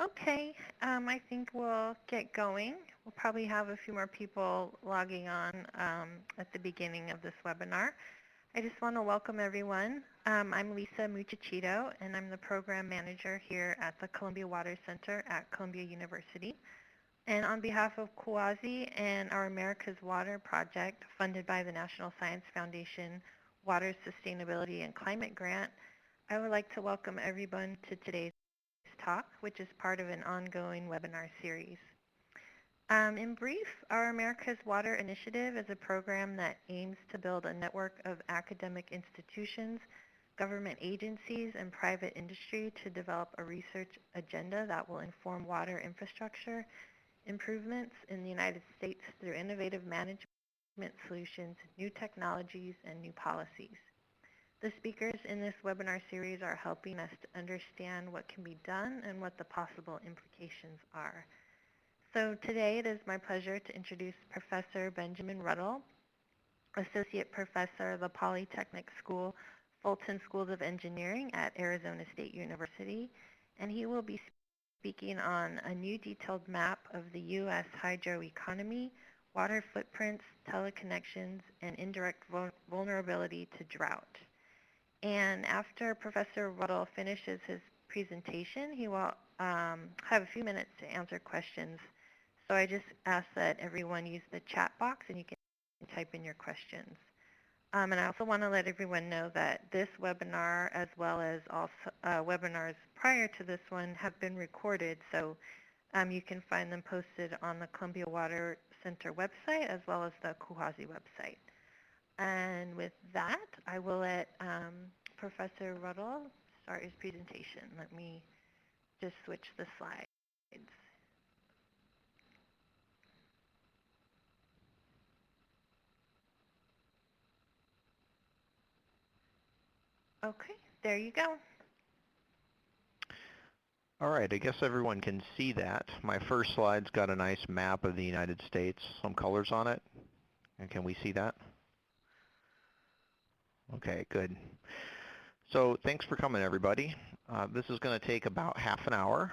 Okay, I think we'll get going. We'll probably have a few more people logging on at the beginning of this webinar. I just want to welcome everyone. I'm Lisa Muchachito, and I'm the program manager here at the Columbia Water Center at Columbia University. And on behalf of COASI and our America's Water project, funded by the National Science Foundation Water Sustainability and Climate Grant, I would like to welcome everyone to today's talk, which is part of an ongoing webinar series. In brief, our America's Water Initiative is a program that aims to build a network of academic institutions, government agencies, and private industry to develop a research agenda that will inform water infrastructure improvements in the United States through innovative management solutions, new technologies, and new policies. The speakers in this webinar series are helping us to understand what can be done and what the possible implications are. So today it is my pleasure to introduce Professor Benjamin Ruddell, Associate Professor of the Polytechnic School, Fulton Schools of Engineering at Arizona State University, and he will be speaking on a new detailed map of the U.S. hydroeconomy, water footprints, teleconnections, and indirect vulnerability to drought. And after Professor Ruddell finishes his presentation, he will have a few minutes to answer questions. So I just ask that everyone use the chat box and you can type in your questions. And I also want to let everyone know that this webinar, as well as all webinars prior to this one, have been recorded. So you can find them posted on the Columbia Water Center website as well as the COASI website. And with that, I will let Professor Ruddell start his presentation. Let me just switch the slides. Okay, there you go. All right, I guess everyone can see that. My first slide's got a nice map of the United States, some colors on it. And can we see that? Okay, good. So thanks for coming, everybody. This is going to take about half an hour,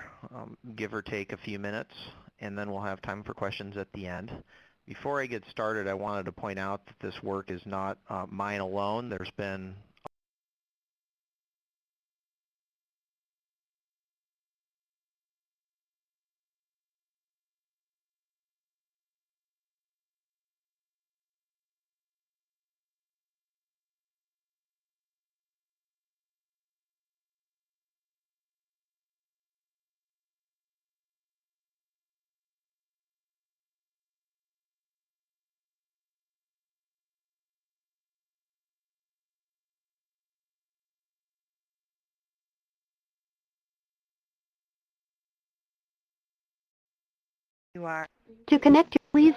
give or take a few minutes, and then we'll have time for questions at the end. Before I get started, I wanted to point out that this work is not mine alone. There's been You are. To connect, please.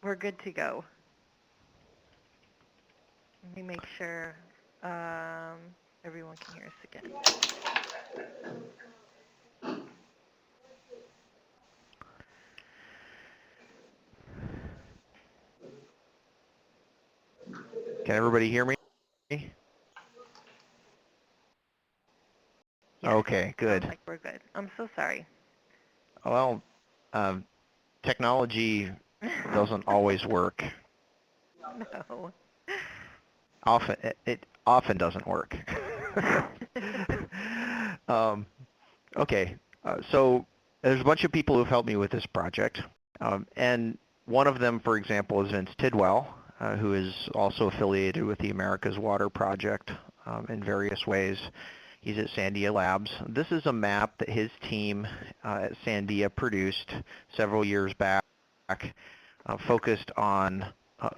We're good to go. Let me make sure everyone can hear us again. Can everybody hear me? Yes, Okay, good. sounds like we're good. I'm so sorry. Well, technology doesn't always work. No. It often doesn't work. Okay, so there's a bunch of people who've helped me with this project, and one of them, for example, is Vince Tidwell, who is also affiliated with the America's Water Project in various ways. He's at Sandia Labs. This is a map that his team at Sandia produced several years back, focused on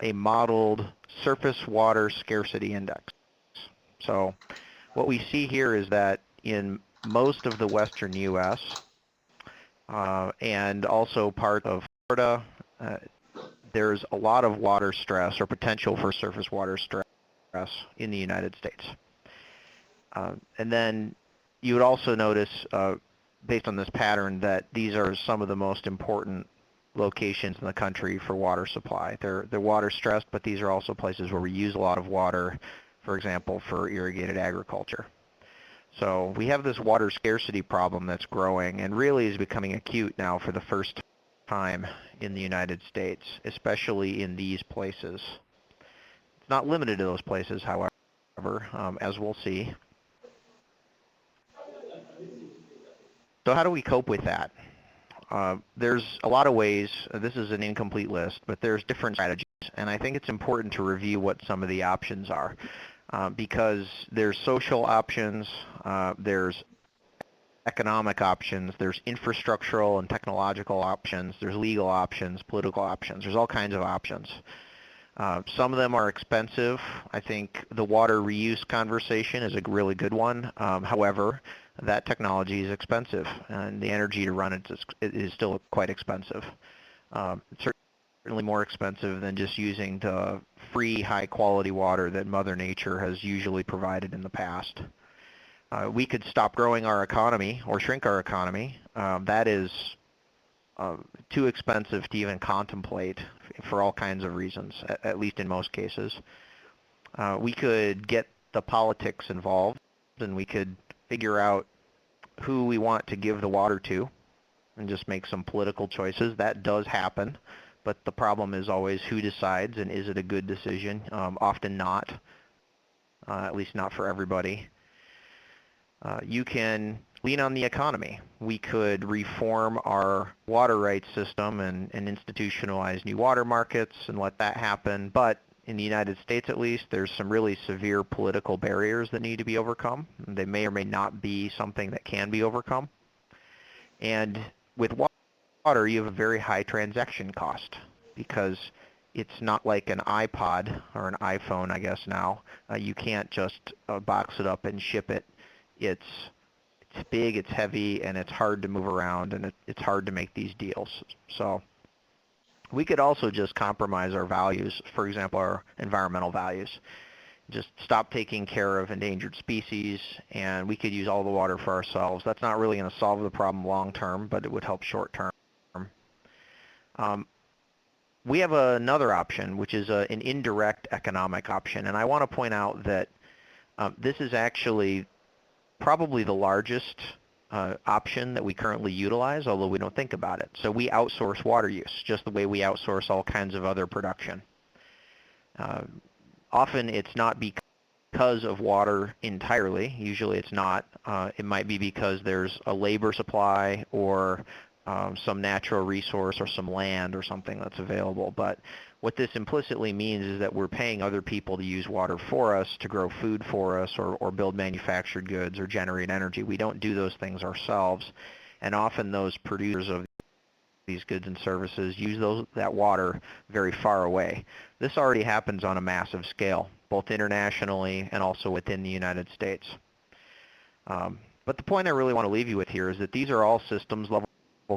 a modeled surface water scarcity index. So what we see here is that in most of the western U.S. And also part of Florida, there's a lot of water stress or potential for surface water stress in the United States. And then you would also notice, based on this pattern, that these are some of the most important locations in the country for water supply. They're water stressed, but these are also places where we use a lot of water, for example, for irrigated agriculture. So we have this water scarcity problem that's growing and really is becoming acute now for the first time in the United States, especially in these places. It's not limited to those places, however, as we'll see. So how do we cope with that? There's a lot of ways. This is an incomplete list, but there's different strategies, and I think it's important to review what some of the options are, because there's social options, there's economic options, there's infrastructural and technological options, there's legal options, political options. There's all kinds of options. Some of them are expensive. I think the water reuse conversation is a really good one. However, that technology is expensive, and the energy to run it is still quite expensive. It's certainly more expensive than just using the free, high-quality water that Mother Nature has usually provided in the past. We could stop growing our economy or shrink our economy. That is too expensive to even contemplate for all kinds of reasons, at least in most cases. We could get the politics involved, and we could figure out who we want to give the water to and just make some political choices. That does happen, but the problem is always who decides, and is it a good decision? Often not, at least not for everybody. You can lean on the economy. We could reform our water rights system and institutionalize new water markets and let that happen. But in the United States, at least, there's some really severe political barriers that need to be overcome. They may or may not be something that can be overcome. And with water, you have a very high transaction cost because it's not like an iPod or an iPhone, I guess now. You can't just box it up and ship it. It's big, it's heavy, and it's hard to move around, and it's hard to make these deals. So we could also just compromise our values, for example, our environmental values. Just stop taking care of endangered species, and we could use all the water for ourselves. That's not really going to solve the problem long term, but it would help short term. We have another option, which is an indirect economic option, and I want to point out that this is actually probably the largest option that we currently utilize, although we don't think about it. So we outsource water use, just the way we outsource all kinds of other production. Often it's not because of water entirely. Usually it's not. It might be because there's a labor supply or some natural resource or some land or something that's available. But what this implicitly means is that we're paying other people to use water for us, to grow food for us, or build manufactured goods or generate energy. We don't do those things ourselves. And often those producers of these goods and services use that water very far away. This already happens on a massive scale, both internationally and also within the United States. But the point I really want to leave you with here is that these are all systems level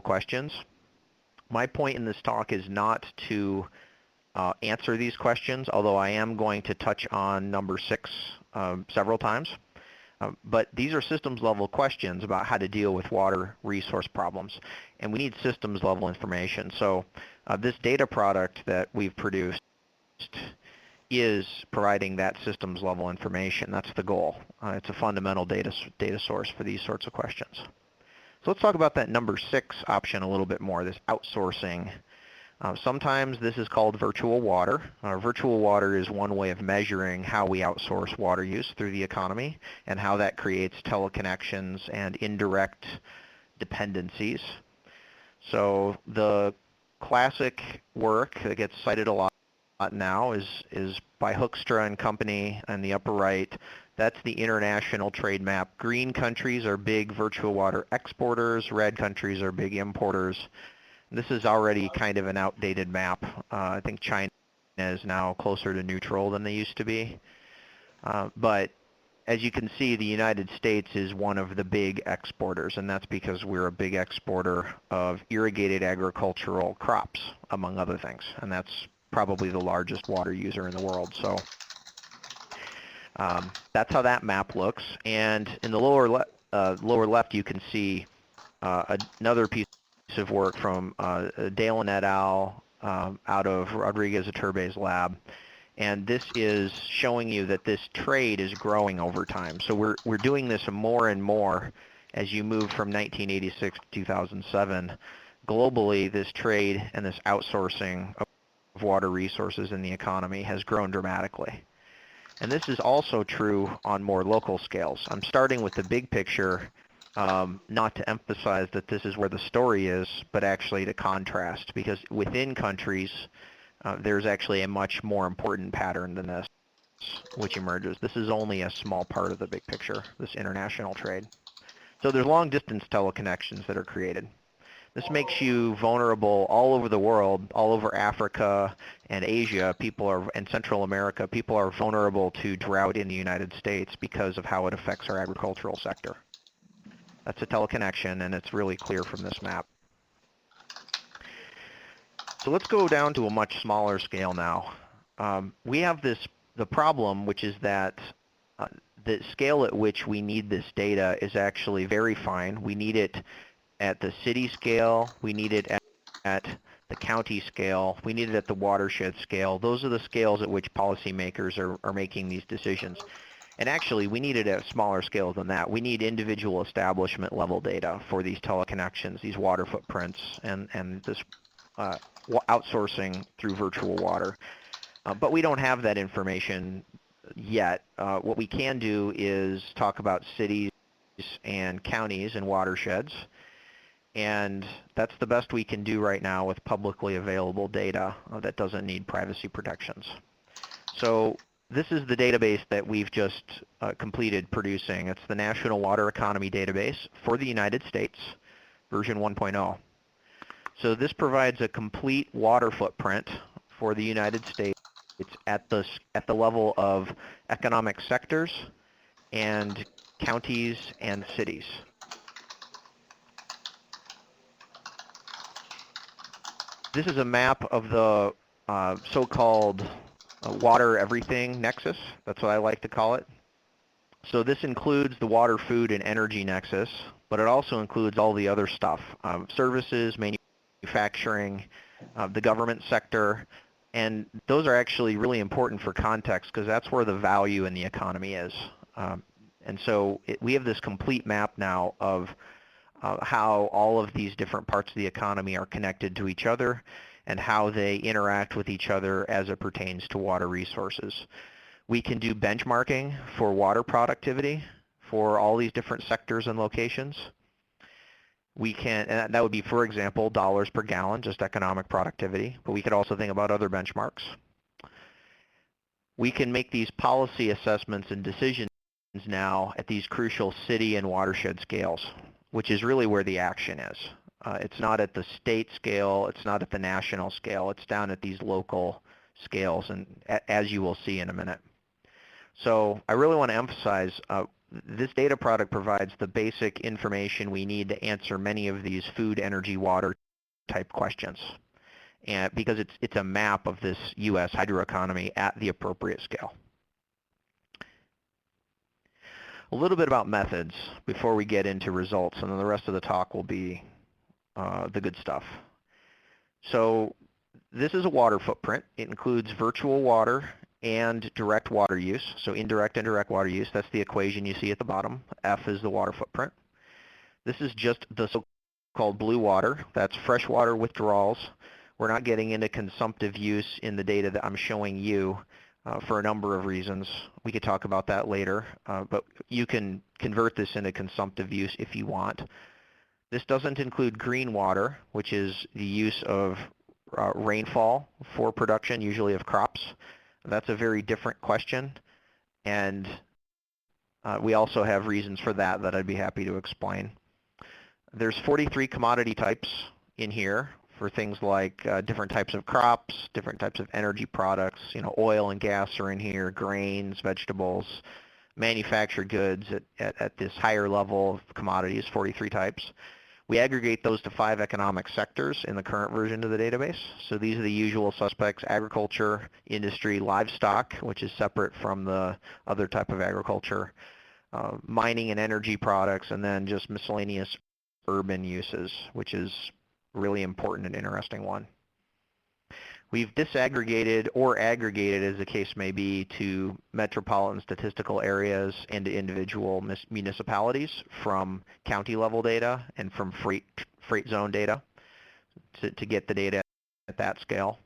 questions. My point in this talk is not to answer these questions, although I am going to touch on number 6 several times. But these are systems level questions about how to deal with water resource problems. And we need systems level information. So this data product that we've produced is providing that systems level information. That's the goal. It's a fundamental data source for these sorts of questions. So let's talk about that number 6 option a little bit more, this outsourcing. Sometimes this is called virtual water. Virtual water is one way of measuring how we outsource water use through the economy and how that creates teleconnections and indirect dependencies. So the classic work that gets cited a lot now is by Hoekstra and company in the upper right. That's the international trade map. Green countries are big virtual water exporters. Red countries are big importers. This is already kind of an outdated map. I think China is now closer to neutral than they used to be. But as you can see, the United States is one of the big exporters, and that's because we're a big exporter of irrigated agricultural crops, among other things. And that's probably the largest water user in the world. So that's how that map looks. And in the lower left, you can see another piece of work from Dalen et al. Out of Rodriguez Iturbe's lab. And this is showing you that this trade is growing over time. So we're doing this more and more as you move from 1986 to 2007. Globally, this trade and this outsourcing of water resources in the economy has grown dramatically. And this is also true on more local scales. I'm starting with the big picture, not to emphasize that this is where the story is, but actually to contrast, because within countries, there's actually a much more important pattern than this, which emerges. This is only a small part of the big picture, this international trade. So there's long-distance teleconnections that are created. This makes you vulnerable all over the world, all over Africa and Asia, and Central America. People are vulnerable to drought in the United States because of how it affects our agricultural sector. That's a teleconnection, and it's really clear from this map. So let's go down to a much smaller scale now. We have the problem, which is that the scale at which we need this data is actually very fine. We need it at the city scale, we need it at the county scale, we need it at the watershed scale. Those are the scales at which policymakers are making these decisions. And actually, we need it at a smaller scale than that. We need individual establishment level data for these teleconnections, these water footprints, and this outsourcing through virtual water. But we don't have that information yet. What we can do is talk about cities and counties and watersheds. And that's the best we can do right now with publicly available data that doesn't need privacy protections. So this is the database that we've just completed producing. It's the National Water Economy Database for the United States, version 1.0. So this provides a complete water footprint for the United States at the level of economic sectors and counties and cities. This is a map of the so-called water everything nexus. That's what I like to call it. So this includes the water, food, and energy nexus, but it also includes all the other stuff, services, manufacturing, the government sector, and those are actually really important for context because that's where the value in the economy is. And so we have this complete map now of how all of these different parts of the economy are connected to each other and how they interact with each other as it pertains to water resources. We can do benchmarking for water productivity for all these different sectors and locations. We can, and that would be, for example, dollars per gallon, just economic productivity, but we could also think about other benchmarks. We can make these policy assessments and decisions now at these crucial city and watershed scales, which is really where the action is. It's not at the state scale, it's not at the national scale, it's down at these local scales, and as you will see in a minute. So I really want to emphasize this data product provides the basic information we need to answer many of these food, energy, water type questions, and because it's a map of this U.S. hydroeconomy at the appropriate scale. A little bit about methods before we get into results, and then the rest of the talk will be the good stuff. So this is a water footprint. It includes virtual water and direct water use, so indirect and direct water use. That's the equation you see at the bottom. F is the water footprint. This is just the so-called blue water. That's freshwater withdrawals. We're not getting into consumptive use in the data that I'm showing you for a number of reasons. We could talk about that later, but you can convert this into consumptive use if you want. This doesn't include green water, which is the use of rainfall for production, usually of crops. That's a very different question, and we also have reasons for that I'd be happy to explain. There's 43 commodity types in here for things like different types of crops, different types of energy products. You know, oil and gas are in here, grains, vegetables, manufactured goods at this higher level of commodities, 43 types. We aggregate those to 5 economic sectors in the current version of the database. So these are the usual suspects: agriculture, industry, livestock, which is separate from the other type of agriculture, mining and energy products, and then just miscellaneous urban uses, which is really important and interesting one. We've disaggregated or aggregated, as the case may be, to metropolitan statistical areas and to individual municipalities from county level data and from freight zone data to get the data at that scale.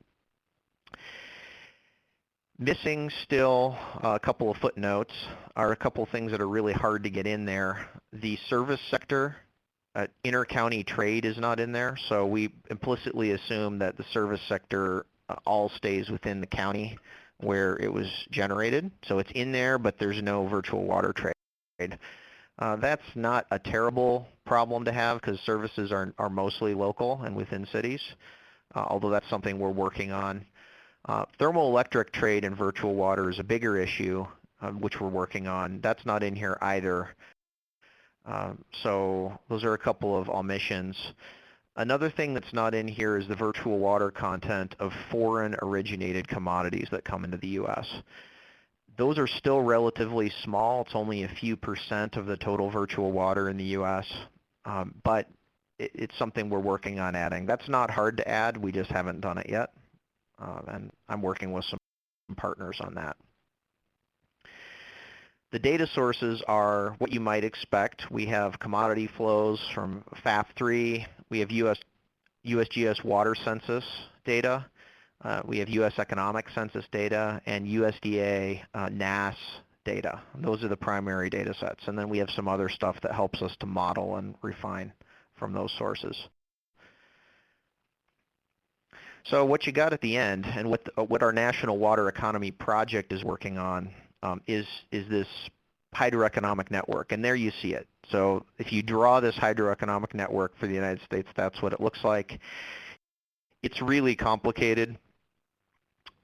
Missing still a couple of footnotes are a couple of things that are really hard to get in there. The service sector, inter-county trade is not in there, so we implicitly assume that the service sector all stays within the county where it was generated. So it's in there, but there's no virtual water trade. That's not a terrible problem to have because services are mostly local and within cities, although that's something we're working on. Thermoelectric trade in virtual water is a bigger issue, which we're working on. That's not in here either. So those are a couple of omissions. Another thing that's not in here is the virtual water content of foreign originated commodities that come into the U.S. Those are still relatively small. It's only a few % of the total virtual water in the U.S., but it's something we're working on adding. That's not hard to add. We just haven't done it yet. And I'm working with some partners on that. The data sources are what you might expect. We have commodity flows from FAF3. We have USGS water census data. We have U.S. economic census data and USDA NAS data. Those are the primary data sets. And then we have some other stuff that helps us to model and refine from those sources. So what you got at the end, and what our National Water Economy Project is working on, is this HydroEconomic Network, and there you see it. So if you draw this HydroEconomic Network for the United States, that's what it looks like. It's really complicated.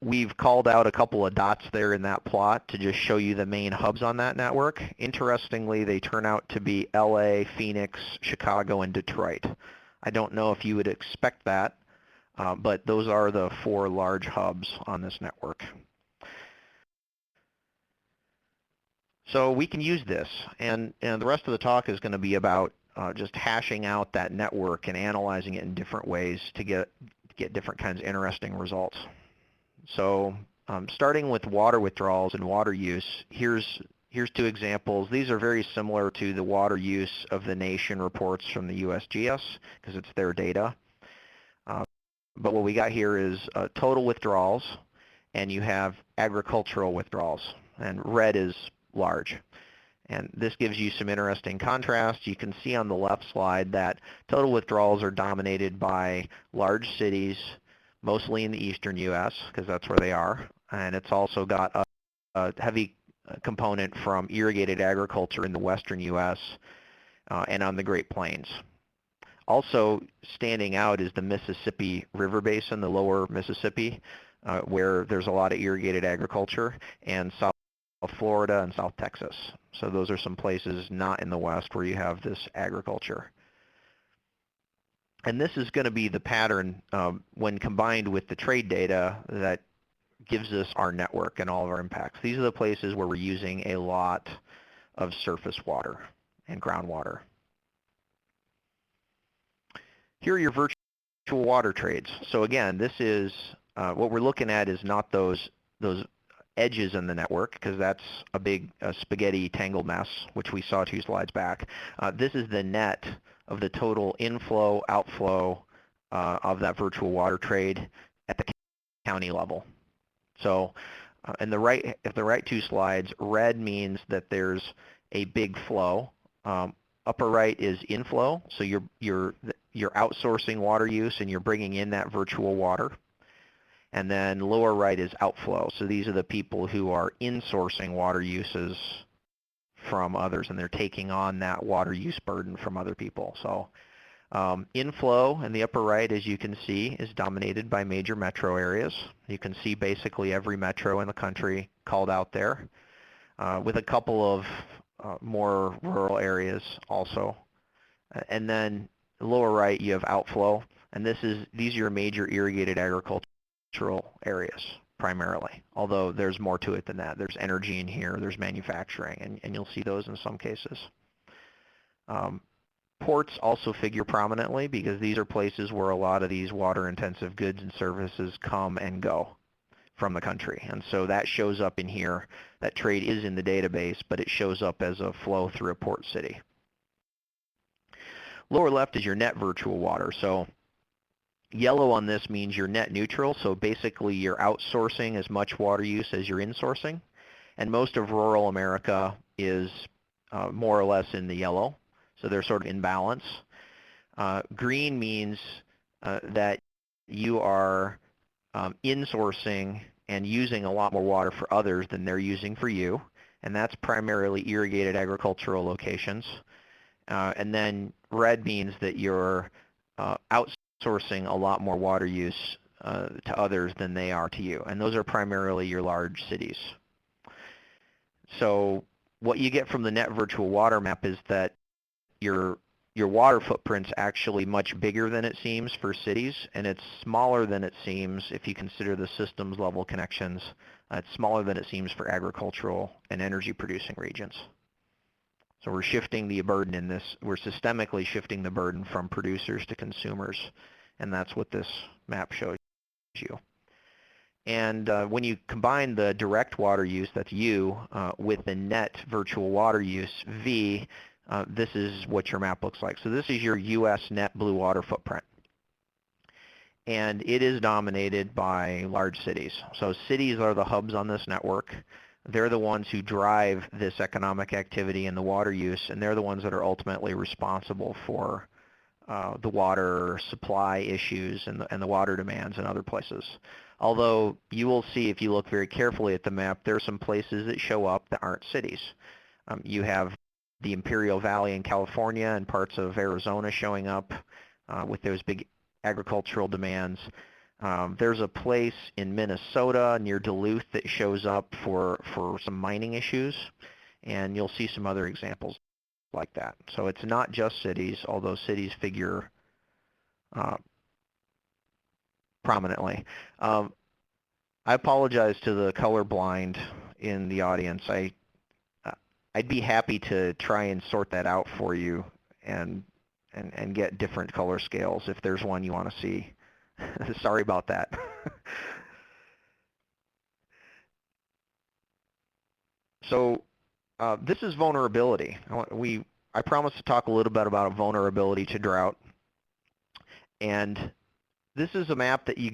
We've called out a couple of dots there in that plot to just show you the main hubs on that network. Interestingly, they turn out to be LA, Phoenix, Chicago, and Detroit. I don't know if you would expect that. But those are the 4 large hubs on this network. So we can use this, and the rest of the talk is going to be about just hashing out that network and analyzing it in different ways to get different kinds of interesting results. So starting with water withdrawals and water use, here's 2 examples. These are very similar to the water use of the nation reports from the USGS because it's their data. But what we got here is total withdrawals, and you have agricultural withdrawals, and red is large. And this gives you some interesting contrast. You can see on the left slide that total withdrawals are dominated by large cities, mostly in the eastern U.S., because that's where they are. And it's also got a heavy component from irrigated agriculture in the western U.S. And on the Great Plains. Also standing out is the Mississippi River Basin, the lower Mississippi, where there's a lot of irrigated agriculture, and South Florida and South Texas. So those are some places not in the West where you have this agriculture. And this is going to be the pattern when combined with the trade data that gives us our network and all of our impacts. These are the places where we're using a lot of surface water and groundwater. Here are your virtual water trades. So again, this is what we're looking at is not those edges in the network, because that's a big spaghetti tangled mess, which we saw 2 slides back. This is the net of the total inflow, outflow of that virtual water trade at the county level. So in the right 2 slides, red means that there's a big flow. Upper right is inflow, so you're outsourcing water use and you're bringing in that virtual water. And then lower right is outflow. So these are the people who are insourcing water uses from others, and they're taking on that water use burden from other people. So inflow in the upper right, as you can see, is dominated by major metro areas. You can see basically every metro in the country called out there, with a couple of more rural areas also. And then lower right, you have outflow, and these are your major irrigated agricultural areas primarily, although there's more to it than that. There's energy in here, there's manufacturing, and you'll see those in some cases. Ports also figure prominently because these are places where a lot of these water-intensive goods and services come and go from the country. And so that shows up in here. That trade is in the database, but it shows up as a flow through a port city. Lower left is your net virtual water. So yellow on this means you're net neutral. So basically you're outsourcing as much water use as you're insourcing. And most of rural America is more or less in the yellow. So they're sort of in balance. Green means that you are insourcing and using a lot more water for others than they're using for you. And that's primarily irrigated agricultural locations. And then red means that you're outsourcing a lot more water use to others than they are to you. And those are primarily your large cities. So what you get from the net virtual water map is that your water footprint's actually much bigger than it seems for cities, and it's smaller than it seems if you consider the systems level connections. It's smaller than it seems for agricultural and energy producing regions. So we're shifting the burden in this, we're systemically shifting the burden from producers to consumers, and that's what this map shows you. And when you combine the direct water use, that's U, with the net virtual water use, V, this is what your map looks like. So this is your U.S. net blue water footprint. And it is dominated by large cities. So cities are the hubs on this network. They're the ones who drive this economic activity and the water use, and they're the ones that are ultimately responsible for the water supply issues and the water demands in other places. Although you will see if you look very carefully at the map, there are some places that show up that aren't cities. You have the Imperial Valley in California and parts of Arizona showing up with those big agricultural demands. There's a place in Minnesota near Duluth that shows up for some mining issues, and you'll see some other examples like that. So it's not just cities, although cities figure prominently. I apologize to the colorblind in the audience. I'd be happy to try and sort that out for you and get different color scales if there's one you want to see. Sorry about that. So this is vulnerability. I promised to talk a little bit about vulnerability to drought. And this is a map that you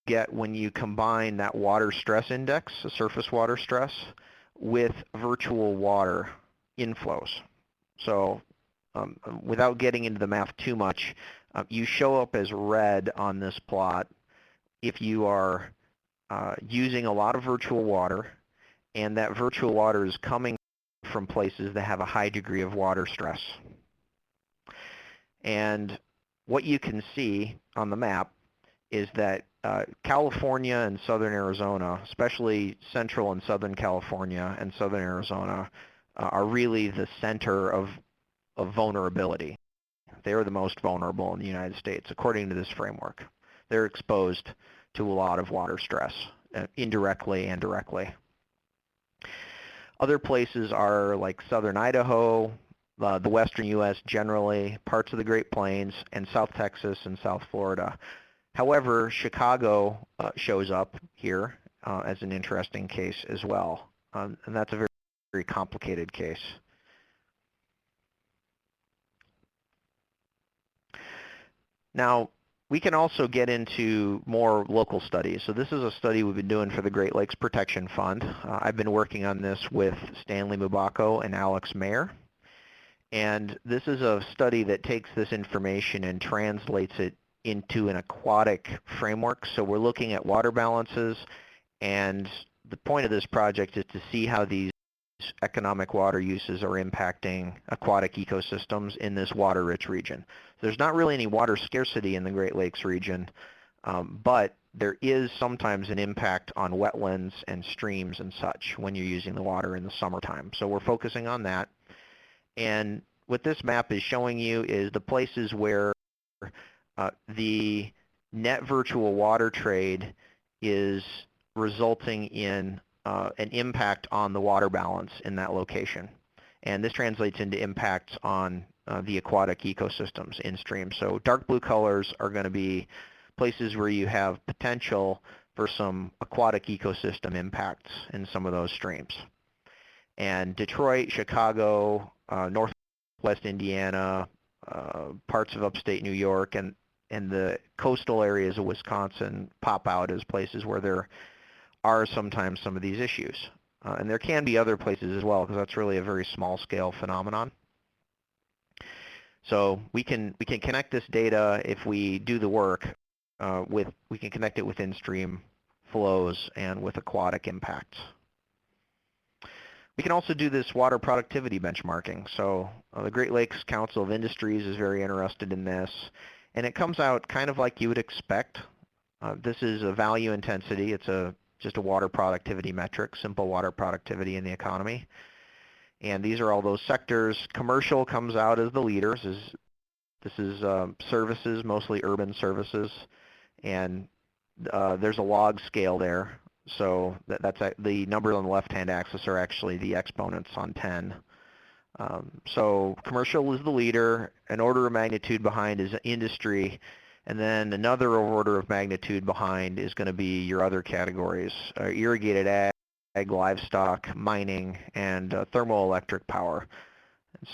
get when you combine that water stress index, the surface water stress, with virtual water inflows. So without getting into the math too much, you show up as red on this plot if you are using a lot of virtual water, and that virtual water is coming from places that have a high degree of water stress. And what you can see on the map is that California and southern Arizona, especially central and southern California and southern Arizona, are really the center of vulnerability. They're the most vulnerable in the United States, according to this framework. They're exposed to a lot of water stress, indirectly and directly. Other places are like southern Idaho, the western U.S. generally, parts of the Great Plains, and South Texas and South Florida. However, Chicago shows up here as an interesting case as well, and that's a very, very complicated case. Now, we can also get into more local studies. So this is a study we've been doing for the Great Lakes Protection Fund. I've been working on this with Stanley Mubako and Alex Mayer. And this is a study that takes this information and translates it into an aquatic framework. So we're looking at water balances, and the point of this project is to see how these economic water uses are impacting aquatic ecosystems in this water-rich region. There's not really any water scarcity in the Great Lakes region, but there is sometimes an impact on wetlands and streams and such when you're using the water in the summertime. So we're focusing on that. And what this map is showing you is the places where the net virtual water trade is resulting in an impact on the water balance in that location. And this translates into impacts on the aquatic ecosystems in stream. So dark blue colors are going to be places where you have potential for some aquatic ecosystem impacts in some of those streams. And Detroit, Chicago, Northwest Indiana, parts of upstate New York, and the coastal areas of Wisconsin pop out as places where there are sometimes some of these issues. And there can be other places as well, because that's really a very small scale phenomenon. So we can connect this data if we do the work we can connect it with in-stream flows and with aquatic impacts. We can also do this water productivity benchmarking. So the Great Lakes Council of Industries is very interested in this, and it comes out kind of like you would expect. This is a value intensity. It's just a water productivity metric, simple water productivity in the economy. And these are all those sectors. Commercial comes out as the leaders. This is services, mostly urban services, and there's a log scale there. So that's the numbers on the left-hand axis are actually the exponents on 10. So commercial is the leader. An order of magnitude behind is industry, and then another order of magnitude behind is going to be your other categories: irrigated ag, livestock, mining, and thermoelectric power.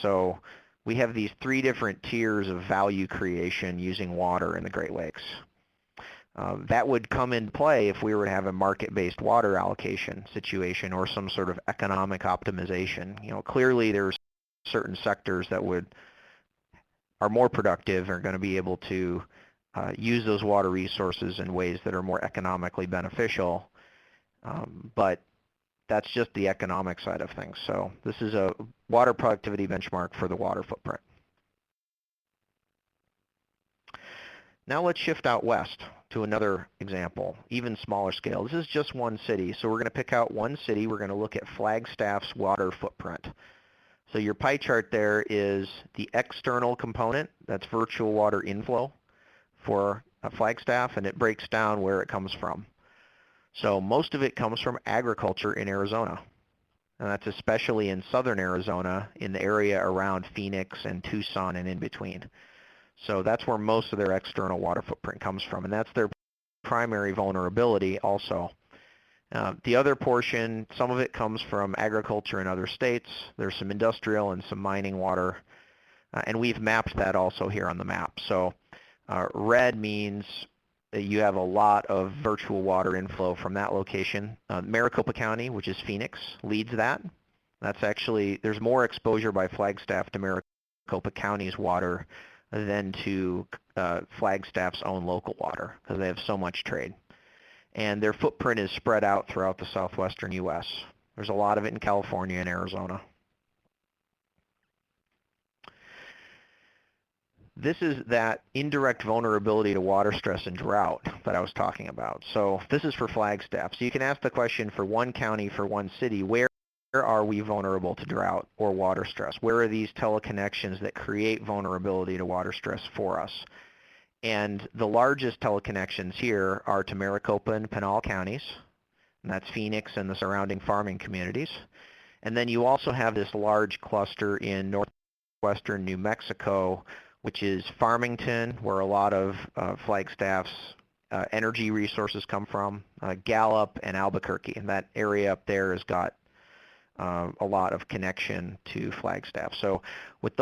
So we have these three different tiers of value creation using water in the Great Lakes. That would come into play if we were to have a market-based water allocation situation or some sort of economic optimization. You know, clearly there's certain sectors that are more productive and are going to be able to use those water resources in ways that are more economically beneficial. But that's just the economic side of things. So this is a water productivity benchmark for the water footprint. Now let's shift out west to another example, even smaller scale. This is just one city, so we're going to pick out one city. We're going to look at Flagstaff's water footprint. So your pie chart there is the external component, that's virtual water inflow for Flagstaff, and it breaks down where it comes from. So most of it comes from agriculture in Arizona, and that's especially in southern Arizona, in the area around Phoenix and Tucson and in between. So that's where most of their external water footprint comes from, and that's their primary vulnerability also. The other portion, some of it comes from agriculture in other states. There's some industrial and some mining water, and we've mapped that also here on the map. So red means that you have a lot of virtual water inflow from that location. Maricopa County, which is Phoenix, leads that. That's actually, there's more exposure by Flagstaff to Maricopa County's water than to Flagstaff's own local water, because they have so much trade. And their footprint is spread out throughout the southwestern U.S. There's a lot of it in California and Arizona. This is that indirect vulnerability to water stress and drought that I was talking about. So this is for Flagstaff. So you can ask the question for one county, for one city, where are we vulnerable to drought or water stress? Where are these teleconnections that create vulnerability to water stress for us? And the largest teleconnections here are to Maricopa and Pinal counties, and that's Phoenix and the surrounding farming communities. And then you also have this large cluster in northwestern New Mexico, which is Farmington, where a lot of Flagstaff's energy resources come from, Gallup and Albuquerque, and that area up there has got a lot of connection to Flagstaff. So what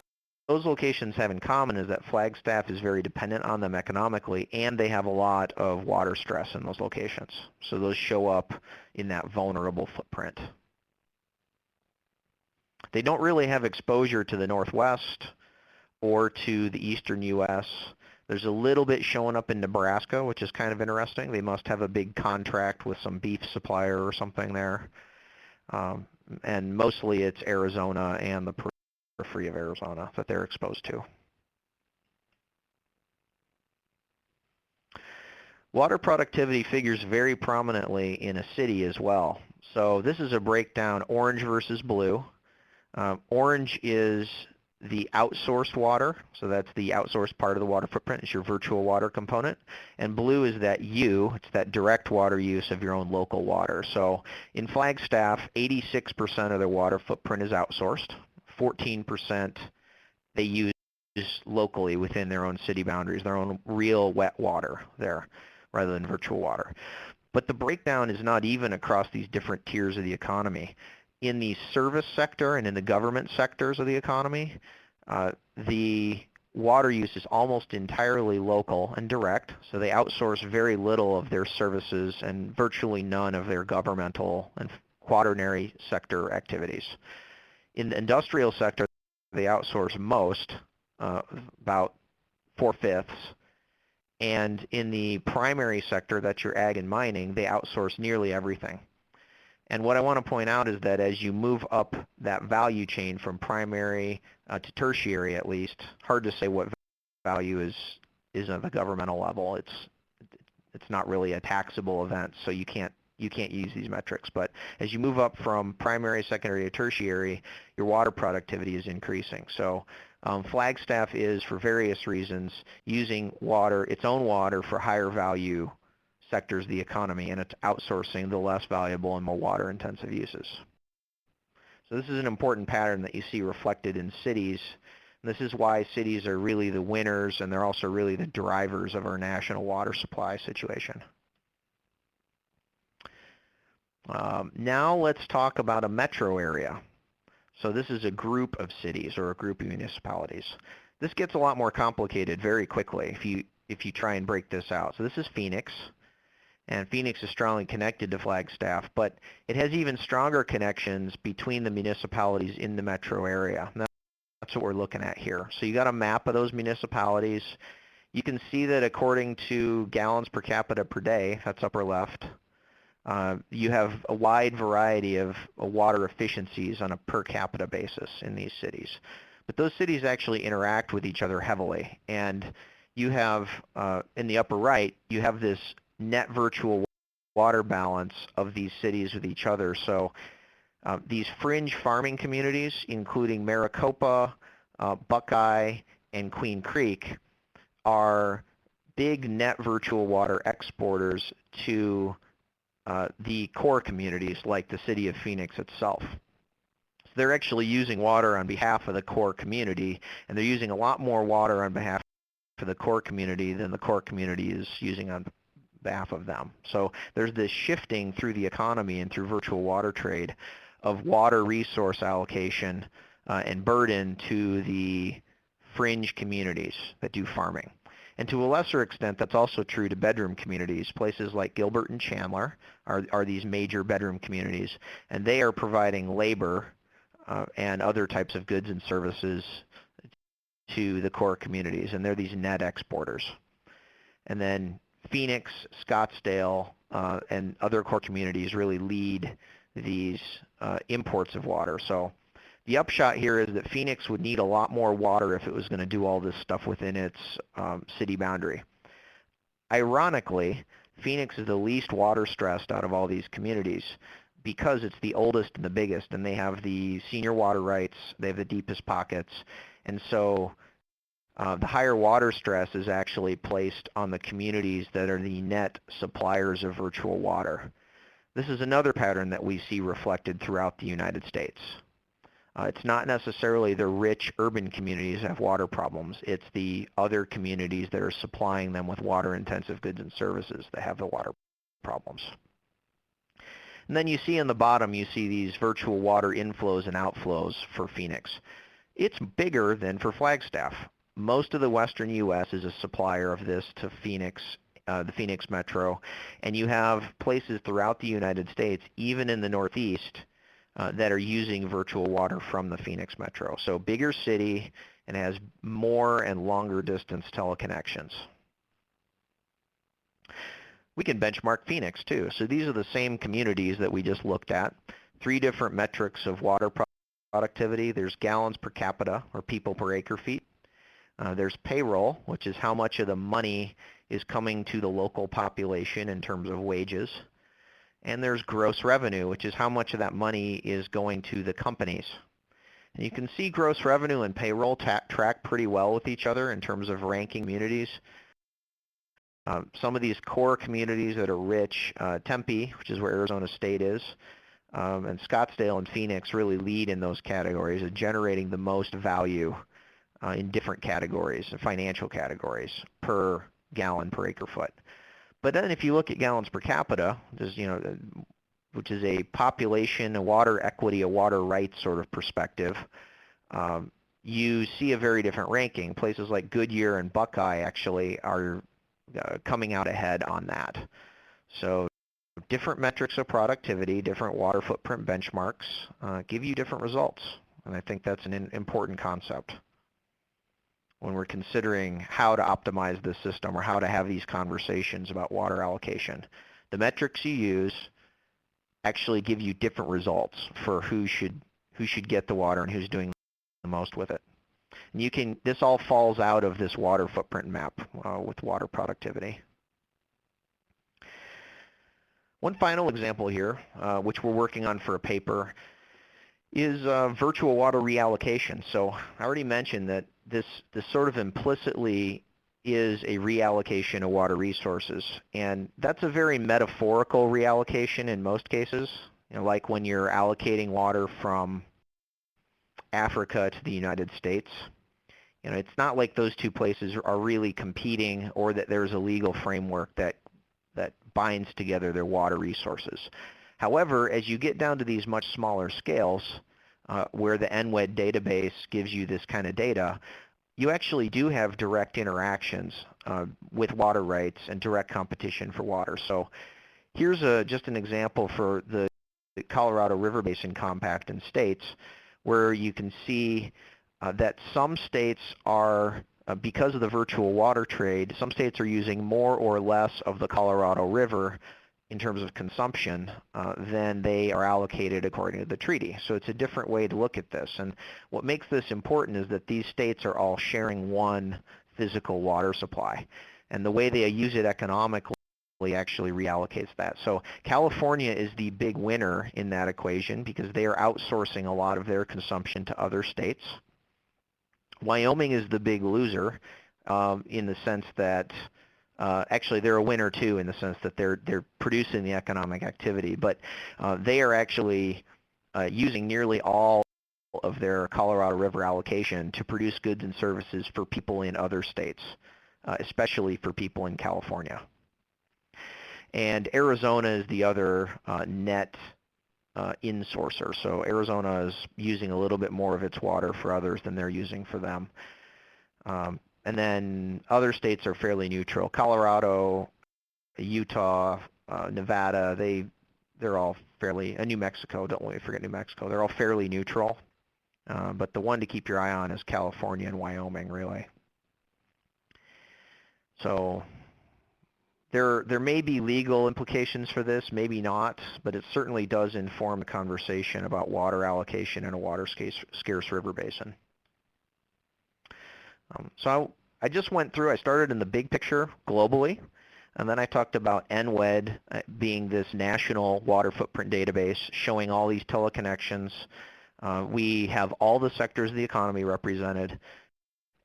those locations have in common is that Flagstaff is very dependent on them economically, and they have a lot of water stress in those locations. So those show up in that vulnerable footprint. They don't really have exposure to the Northwest or to the eastern U.S. There's a little bit showing up in Nebraska, which is kind of interesting. They must have a big contract with some beef supplier or something there. And mostly it's Arizona and the periphery of Arizona that they're exposed to. Water productivity figures very prominently in a city as well. So this is a breakdown, orange versus blue. Orange is the outsourced water, so that's the outsourced part of the water footprint. It's your virtual water component. And blue is that it's that direct water use of your own local water. So in Flagstaff, 86% of their water footprint is outsourced. 14% they use locally within their own city boundaries, their own real wet water there rather than virtual water. But the breakdown is not even across these different tiers of the economy. In the service sector and in the government sectors of the economy, the water use is almost entirely local and direct, so they outsource very little of their services and virtually none of their governmental and quaternary sector activities. In the industrial sector, they outsource most, about 4/5, and in the primary sector, that's your ag and mining, they outsource nearly everything. And what I want to point out is that as you move up that value chain from primary to tertiary, at least, hard to say what value is at the governmental level. It's not really a taxable event, so you can't use these metrics. But as you move up from primary, secondary, to tertiary, your water productivity is increasing. So Flagstaff is, for various reasons, using water, its own water, for higher value sectors of the economy, and it's outsourcing the less valuable and more water-intensive uses. So this is an important pattern that you see reflected in cities. And this is why cities are really the winners, and they're also really the drivers of our national water supply situation. Now let's talk about a metro area. So this is a group of cities or a group of municipalities. This gets a lot more complicated very quickly if you try and break this out. So this is Phoenix, and Phoenix is strongly connected to Flagstaff, but it has even stronger connections between the municipalities in the metro area. And that's what we're looking at here. So you got a map of those municipalities. You can see that according to gallons per capita per day, that's upper left, you have a wide variety of water efficiencies on a per capita basis in these cities. But those cities actually interact with each other heavily. And you have, in the upper right, you have this net virtual water balance of these cities with each other. So these fringe farming communities, including Maricopa, Buckeye, and Queen Creek, are big net virtual water exporters to the core communities like the city of Phoenix itself. So they're actually using water on behalf of the core community, and they're using a lot more water on behalf of the core community than the core community is using on behalf of them. So there's this shifting through the economy and through virtual water trade of water resource allocation and burden to the fringe communities that do farming. And to a lesser extent, that's also true to bedroom communities. Places like Gilbert and Chandler are these major bedroom communities, and they are providing labor and other types of goods and services to the core communities, and they're these net exporters. And then Phoenix, Scottsdale, and other core communities really lead these imports of water. So the upshot here is that Phoenix would need a lot more water if it was going to do all this stuff within its city boundary. Ironically, Phoenix is the least water stressed out of all these communities because it's the oldest and the biggest, and they have the senior water rights, they have the deepest pockets, and so the higher water stress is actually placed on the communities that are the net suppliers of virtual water. This is another pattern that we see reflected throughout the United States. It's not necessarily the rich urban communities that have water problems. It's the other communities that are supplying them with water-intensive goods and services that have the water problems. And then you see on the bottom, you see these virtual water inflows and outflows for Phoenix. It's bigger than for Flagstaff. Most of the western U.S. is a supplier of this to Phoenix, the Phoenix metro, and you have places throughout the United States, even in the Northeast, that are using virtual water from the Phoenix metro. So bigger city and has more and longer distance teleconnections. We can benchmark Phoenix too. So these are the same communities that we just looked at. 3 different metrics of water productivity. There's gallons per capita, or people per acre feet. There's payroll, which is how much of the money is coming to the local population in terms of wages. And there's gross revenue, which is how much of that money is going to the companies. And you can see gross revenue and payroll track pretty well with each other in terms of ranking communities. Some of these core communities that are rich, Tempe, which is where Arizona State is, and Scottsdale and Phoenix really lead in those categories of generating the most value in different categories, financial categories, per gallon per acre foot. But then if you look at gallons per capita, which is a population, a water equity, a water rights sort of perspective, you see a very different ranking. Places like Goodyear and Buckeye actually are coming out ahead on that. So different metrics of productivity, different water footprint benchmarks give you different results. And I think that's an important concept when we're considering how to optimize the system or how to have these conversations about water allocation. The metrics you use actually give you different results for who should get the water and who's doing the most with it. And this all falls out of this water footprint map with water productivity. One final example here, which we're working on for a paper, is virtual water reallocation. So I already mentioned that this sort of implicitly is a reallocation of water resources, and that's a very metaphorical reallocation in most cases, like when you're allocating water from Africa to the United States. It's not like those two places are really competing or that there's a legal framework that binds together their water resources. However, as you get down to these much smaller scales, where the NWED database gives you this kind of data, you actually do have direct interactions with water rights and direct competition for water. So here's just an example for the Colorado River Basin Compact in states, where you can see that some states are, because of the virtual water trade, some states are using more or less of the Colorado River in terms of consumption than they are allocated according to the treaty. So it's a different way to look at this. And what makes this important is that these states are all sharing one physical water supply. And the way they use it economically actually reallocates that. So California is the big winner in that equation because they are outsourcing a lot of their consumption to other states. Wyoming is the big loser in the sense that actually they're a winner too, in the sense that they're producing the economic activity, but they are actually using nearly all of their Colorado River allocation to produce goods and services for people in other states, especially for people in California. And Arizona is the other net in-sourcer. So Arizona is using a little bit more of its water for others than they're using for them. And then other states are fairly neutral. Colorado, Utah, Nevada, they're all fairly, New Mexico, don't let me forget New Mexico, they're all fairly neutral. But the one to keep your eye on is California and Wyoming, really. So there may be legal implications for this, maybe not, but it certainly does inform the conversation about water allocation in a water scarce river basin. So I just went through, I started in the big picture globally, and then I talked about NWED being this national water footprint database showing all these teleconnections. We have all the sectors of the economy represented,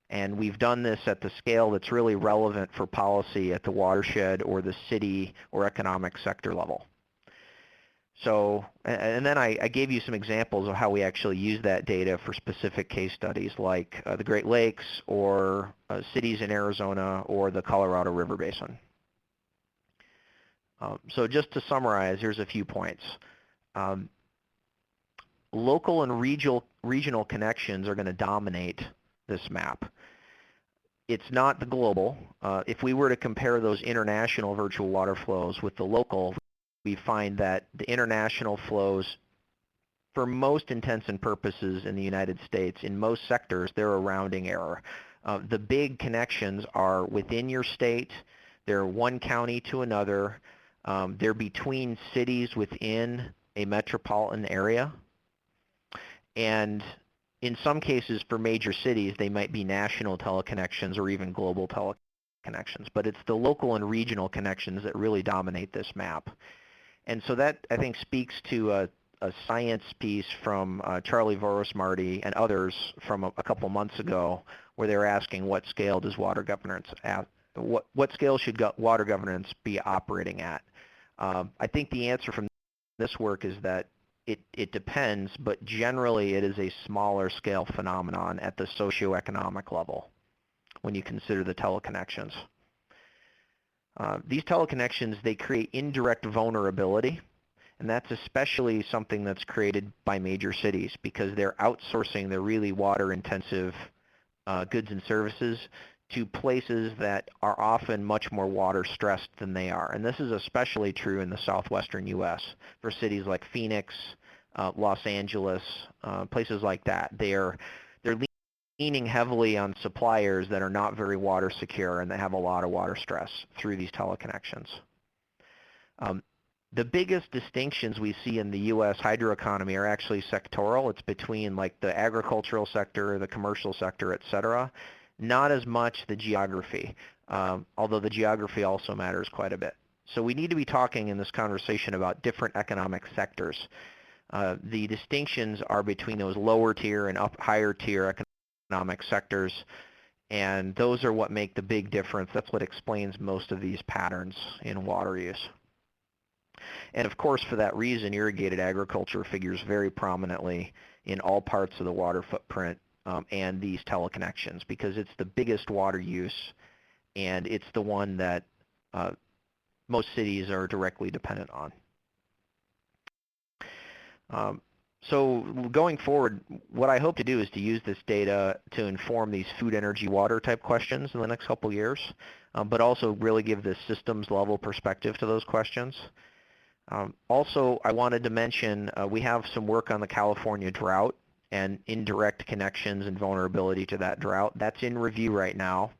and we've done this at the scale that's really relevant for policy at the watershed or the city or economic sector level. So, and then I gave you some examples of how we actually use that data for specific case studies like the Great Lakes or cities in Arizona or the Colorado River Basin. So just to summarize, here's a few points. Local and regional connections are going to dominate this map. It's not the global. If we were to compare those international virtual water flows with the local, we find that the international flows, for most intents and purposes in the United States, in most sectors, they're a rounding error. The big connections are within your state, they're one county to another, they're between cities within a metropolitan area, and in some cases for major cities, they might be national teleconnections or even global teleconnections, but it's the local and regional connections that really dominate this map. And so that, I think, speaks to a science piece from Charlie Vorosmarty and others from a couple months ago, where they were asking what scale does water governance what scale should water governance be operating at? I think the answer from this work is that it depends, but generally it is a smaller scale phenomenon at the socioeconomic level when you consider the teleconnections. These teleconnections, they create indirect vulnerability, and that's especially something that's created by major cities because they're outsourcing their really water-intensive goods and services to places that are often much more water stressed than they are. And this is especially true in the southwestern U.S. for cities like Phoenix, Los Angeles, places like that. They're leaning heavily on suppliers that are not very water secure and that have a lot of water stress through these teleconnections. The biggest distinctions we see in the U.S. hydroeconomy are actually sectoral. It's between like the agricultural sector, the commercial sector, et cetera. Not as much the geography, although the geography also matters quite a bit. So we need to be talking in this conversation about different economic sectors. The distinctions are between those lower tier and higher tier economic sectors, and those are what make the big difference. That's what explains most of these patterns in water use. And of course, for that reason, irrigated agriculture figures very prominently in all parts of the water footprint and these teleconnections because it's the biggest water use and it's the one that most cities are directly dependent on. So going forward, what I hope to do is to use this data to inform these food, energy, water type questions in the next couple years, but also really give this systems level perspective to those questions. Also, I wanted to mention we have some work on the California drought and indirect connections and vulnerability to that drought. That's in review right now,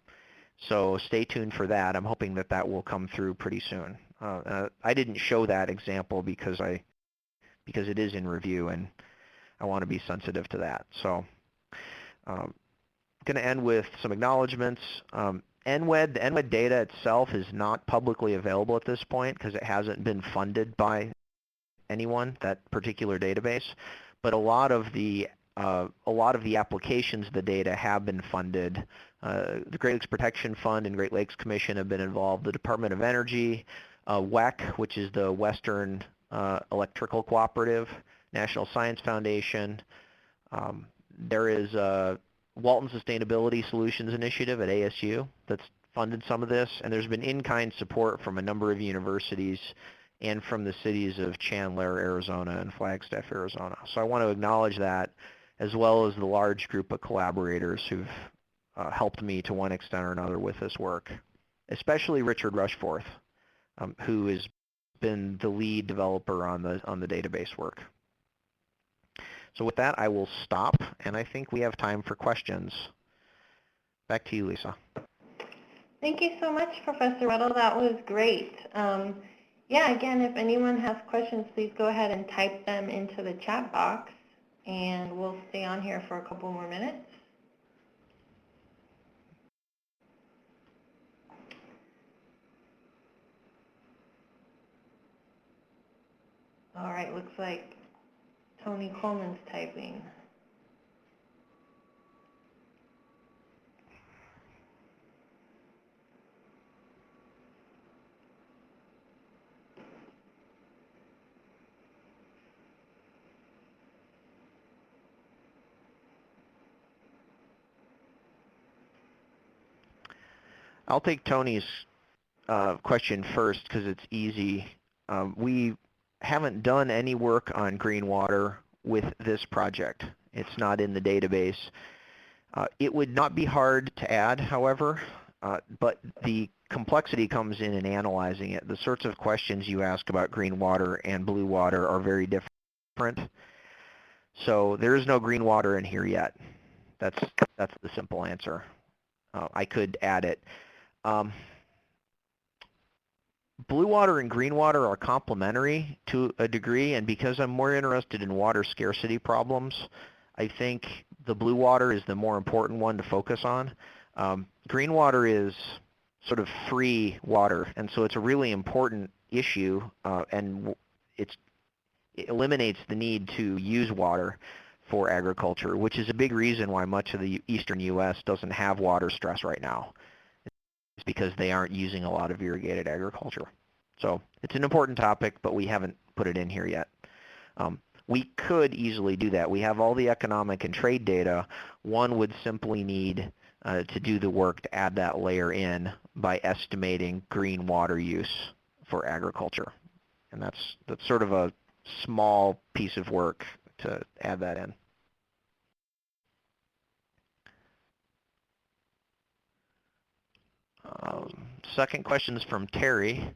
so stay tuned for that. I'm hoping that that will come through pretty soon. I didn't show that example because it is in review and I want to be sensitive to that. So I'm going to end with some acknowledgments. The NWED data itself is not publicly available at this point because it hasn't been funded by anyone, that particular database. But a lot of the applications of the data have been funded. The Great Lakes Protection Fund and Great Lakes Commission have been involved. The Department of Energy, WEC, which is the Western Electrical Cooperative, National Science Foundation. There is Walton Sustainability Solutions Initiative at ASU that's funded some of this, and there's been in-kind support from a number of universities and from the cities of Chandler, Arizona, and Flagstaff, Arizona. So I want to acknowledge that, as well as the large group of collaborators who've helped me to one extent or another with this work, especially Richard Rushforth, who has been the lead developer on the database work. So with that, I will stop, and I think we have time for questions. Back to you, Lisa. Thank you so much, Professor Ruddell. That was great. Yeah, again, if anyone has questions, please go ahead and type them into the chat box, and we'll stay on here for a couple more minutes. All right, looks like Tony Coleman's typing. I'll take Tony's question first because it's easy. We haven't done any work on green water with this project. It's not in the database. It would not be hard to add, however, but the complexity comes in analyzing it. The sorts of questions you ask about green water and blue water are very different. So there is no green water in here yet. That's the simple answer. I could add it. Blue water and green water are complementary to a degree, and because I'm more interested in water scarcity problems, I think the blue water is the more important one to focus on. Green water is sort of free water, and so it's a really important issue, and it eliminates the need to use water for agriculture, which is a big reason why much of the eastern U.S. doesn't have water stress right now. It's because they aren't using a lot of irrigated agriculture. So it's an important topic, but we haven't put it in here yet. we could easily do that. We have all the economic and trade data. One would simply need to do the work to add that layer in by estimating green water use for agriculture. And that's sort of a small piece of work to add that in. Second question is from Terry.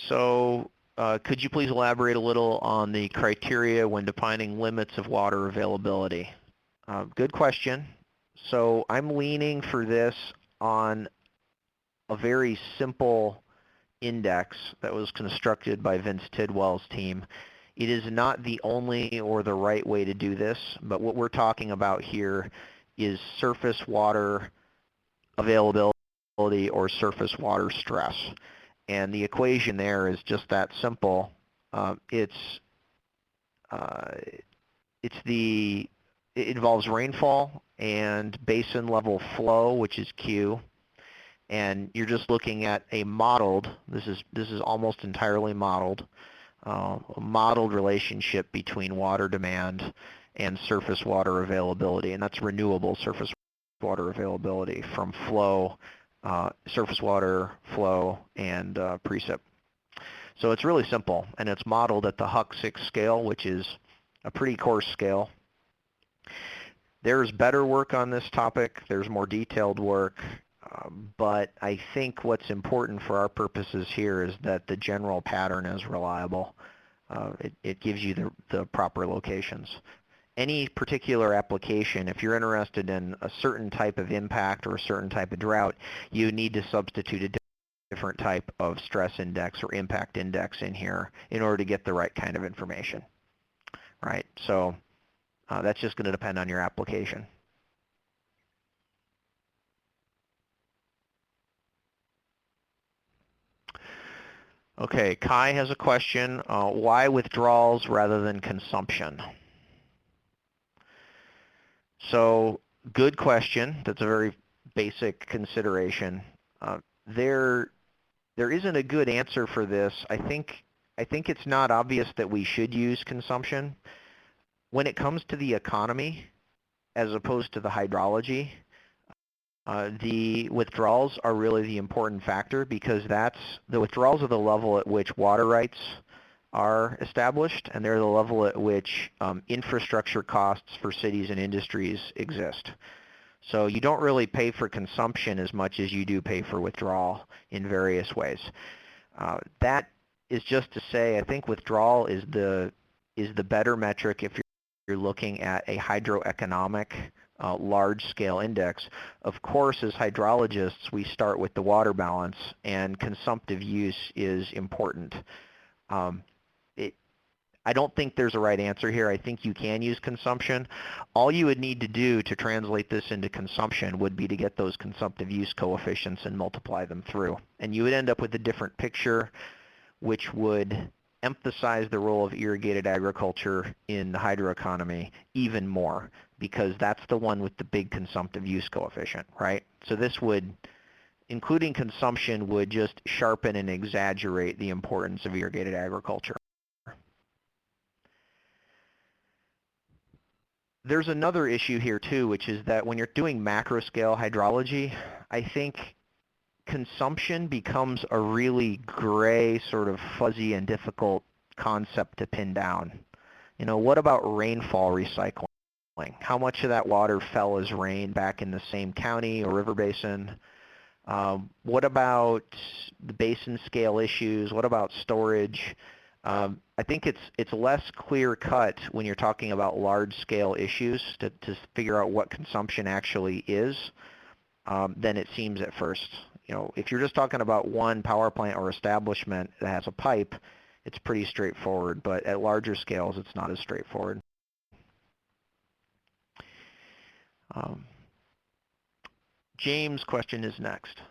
So could you please elaborate a little on the criteria when defining limits of water availability? Good question. So I'm leaning for this on a very simple index that was constructed by Vince Tidwell's team. It is not the only or the right way to do this, but what we're talking about here is surface water availability or surface water stress. And the equation there is just that simple. It involves rainfall and basin level flow, which is Q. And you're just looking at a modeled, this is almost entirely modeled, a modeled relationship between water demand and surface water availability, and that's renewable surface water availability from flow, surface water flow, and precip. So it's really simple, and it's modeled at the Huck 6 scale, which is a pretty coarse scale. There's better work on this topic. There's more detailed work. But I think what's important for our purposes here is that the general pattern is reliable. It gives you the proper locations. Any particular application, if you're interested in a certain type of impact or a certain type of drought, you need to substitute a different type of stress index or impact index in here in order to get the right kind of information, right? So that's just going to depend on your application. Okay, Kai has a question. Why withdrawals rather than consumption? So, good question. That's a very basic consideration. There isn't a good answer for this. I think it's not obvious that we should use consumption. When it comes to the economy, as opposed to the hydrology, the withdrawals are really the important factor because the withdrawals are the level at which water rights are established, and they're the level at which infrastructure costs for cities and industries exist. So you don't really pay for consumption as much as you do pay for withdrawal in various ways. That is just to say, I think withdrawal is the better metric if you're looking at a hydroeconomic large-scale index. Of course, as hydrologists, we start with the water balance, and consumptive use is important. I don't think there's a right answer here. I think you can use consumption. All you would need to do to translate this into consumption would be to get those consumptive use coefficients and multiply them through. And you would end up with a different picture, which would emphasize the role of irrigated agriculture in the hydroeconomy even more, because that's the one with the big consumptive use coefficient, right? So this would, including consumption, would just sharpen and exaggerate the importance of irrigated agriculture. There's another issue here too, which is that when you're doing macro scale hydrology, I think consumption becomes a really gray, sort of fuzzy and difficult concept to pin down. You know, what about rainfall recycling? How much of that water fell as rain back in the same county or river basin? What about the basin scale issues? What about storage? I think it's less clear cut when you're talking about large scale issues to figure out what consumption actually is than it seems at first. You know, if you're just talking about one power plant or establishment that has a pipe, it's pretty straightforward, but at larger scales, it's not as straightforward. James' question is next.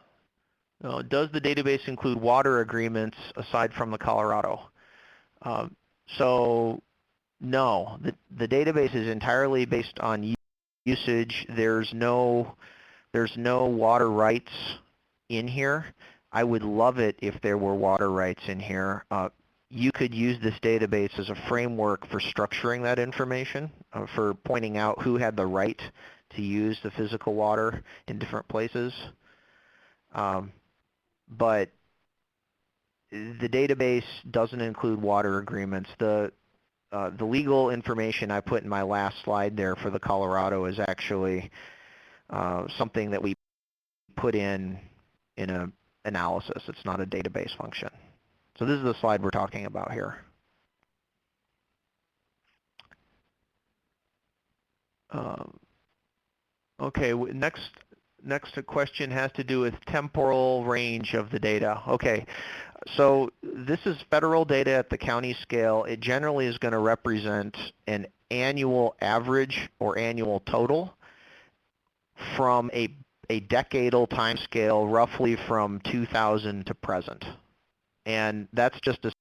Does the database include water agreements aside from the Colorado? So no, the database is entirely based on usage. There's no water rights in here. I would love it if there were water rights in here. you could use this database as a framework for structuring that information, for pointing out who had the right to use the physical water in different places. But the database doesn't include water agreements. The legal information I put in my last slide there for the Colorado is actually something that we put in an analysis. It's not a database function. So this is the slide we're talking about here. Okay, next question has to do with temporal range of the data. Okay, so this is federal data at the county scale. It generally is going to represent an annual average or annual total from a decadal time scale, roughly from 2000 to present. And that's just to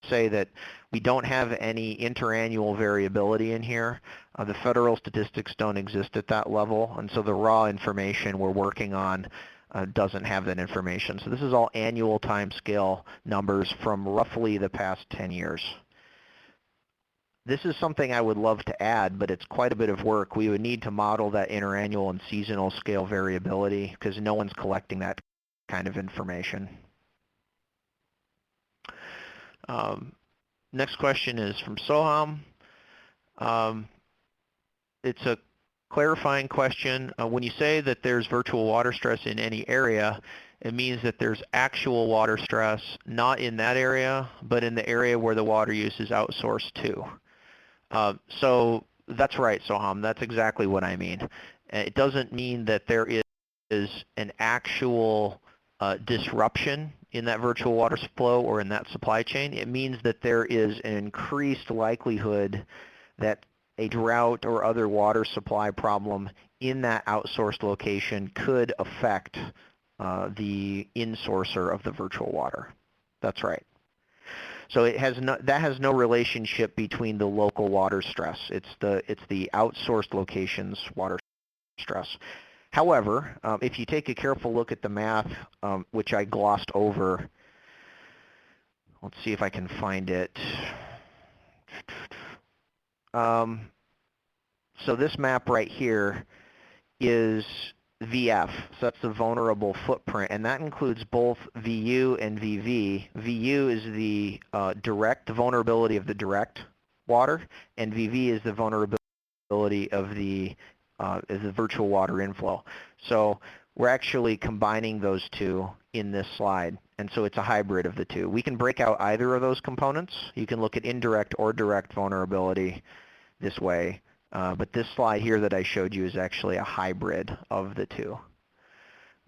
say that we don't have any interannual variability in here. The federal statistics don't exist at that level, and so the raw information we're working on doesn't have that information. So this is all annual time scale numbers from roughly the past 10 years. This is something I would love to add, but it's quite a bit of work. We would need to model that interannual and seasonal scale variability because no one's collecting that kind of information. Next question is from Soham. It's a clarifying question. When you say that there's virtual water stress in any area, it means that there's actual water stress not in that area, but in the area where the water use is outsourced to. So that's right, Soham. That's exactly what I mean. It doesn't mean that there is an actual disruption in that virtual water flow or in that supply chain. It means that there is an increased likelihood that a drought or other water supply problem in that outsourced location could affect the in-sourcer of the virtual water. That's right. So that has no relationship between the local water stress. It's the outsourced location's water stress. However, if you take a careful look at the math, which I glossed over, let's see if I can find it. So this map right here is VF, so that's the vulnerable footprint, and that includes both VU and VV. VU is the direct vulnerability of the direct water, and VV is the vulnerability of the virtual water inflow. So we're actually combining those two in this slide, and so it's a hybrid of the two. We can break out either of those components. You can look at indirect or direct vulnerability this way. But this slide here that I showed you is actually a hybrid of the two.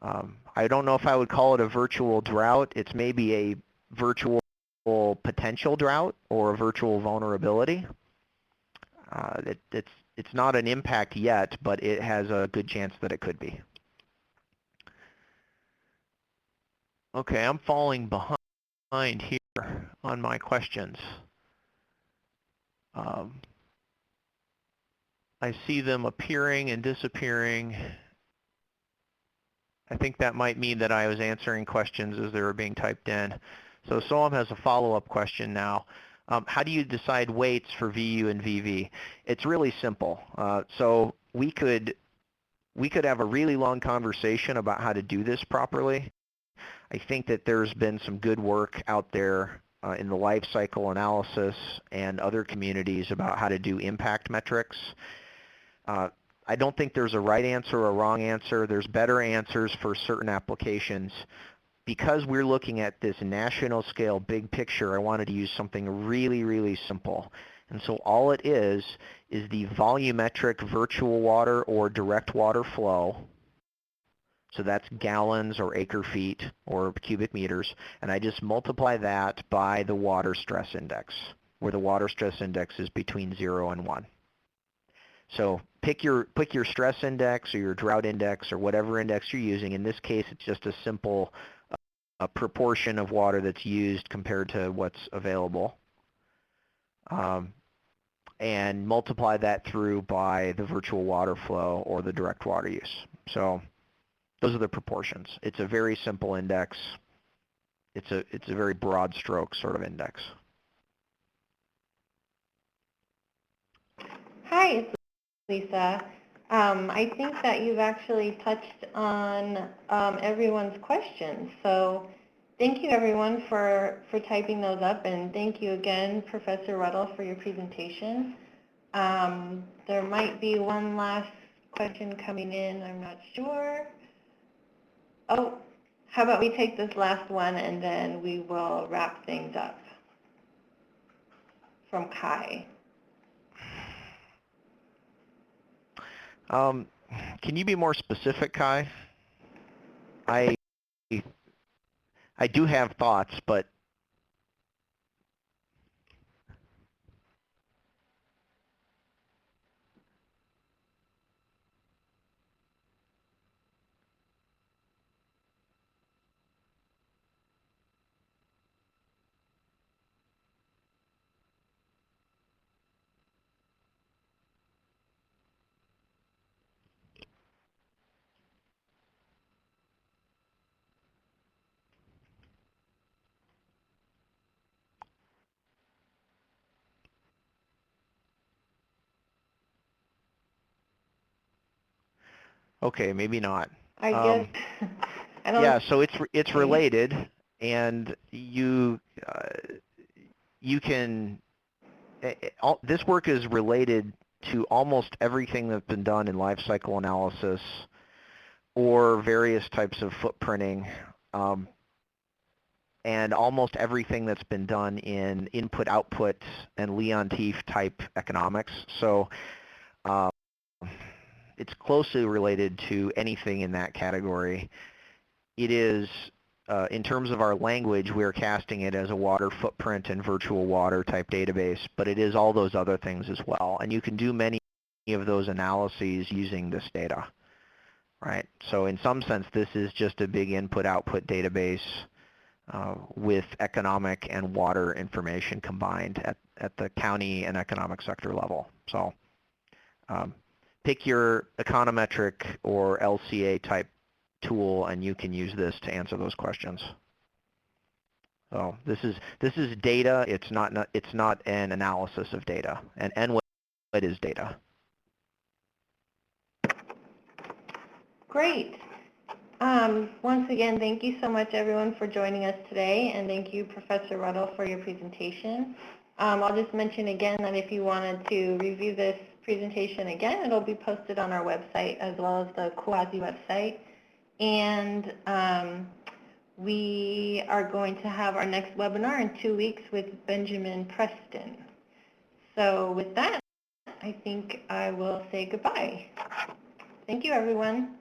I don't know if I would call it a virtual drought. It's maybe a virtual potential drought or a virtual vulnerability. It's not an impact yet, but it has a good chance that it could be. Okay, I'm falling behind here on my questions. I see them appearing and disappearing. I think that might mean that I was answering questions as they were being typed in. So Soham has a follow-up question now. How do you decide weights for VU and VV? It's really simple. So we could have a really long conversation about how to do this properly. I think that there's been some good work out there in the life cycle analysis and other communities about how to do impact metrics. I don't think there's a right answer or a wrong answer. There's better answers for certain applications. Because we're looking at this national scale big picture, I wanted to use something really, really simple. And so all it is the volumetric virtual water or direct water flow. So that's gallons or acre feet or cubic meters. And I just multiply that by the water stress index, where the water stress index is between 0 and 1. So pick your stress index or your drought index or whatever index you're using. In this case, it's just a simple proportion of water that's used compared to what's available. And multiply that through by the virtual water flow or the direct water use. So those are the proportions. It's a very simple index. It's a very broad stroke sort of index. it's Lisa. I think that you've actually touched on everyone's questions. So thank you, everyone, for typing those up, and thank you again, Professor Ruddell, for your presentation. There might be one last question coming in. I'm not sure. Oh, how about we take this last one, and then we will wrap things up. From Kai. Can you be more specific, Kai? I do have thoughts, but okay, maybe not. I guess I don't. Yeah, so it's related, and you can. This work is related to almost everything that's been done in life cycle analysis or various types of footprinting, and almost everything that's been done in input-output and Leontief type economics. So it's closely related to anything in that category. It is, in terms of our language, we're casting it as a water footprint and virtual water type database, but it is all those other things as well. And you can do many of those analyses using this data, right? So in some sense, this is just a big input-output database with economic and water information combined at the county and economic sector level. So pick your econometric or LCA type tool, and you can use this to answer those questions. So this is data. It's not an analysis of data, and what is data. Great. Once again, thank you so much, everyone, for joining us today, and thank you, Professor Ruddell, for your presentation. I'll just mention again that if you wanted to review this presentation again, it'll be posted on our website as well as the Quasi website. And we are going to have our next webinar in 2 weeks with Benjamin Preston. So with that, I think I will say goodbye. Thank you, everyone.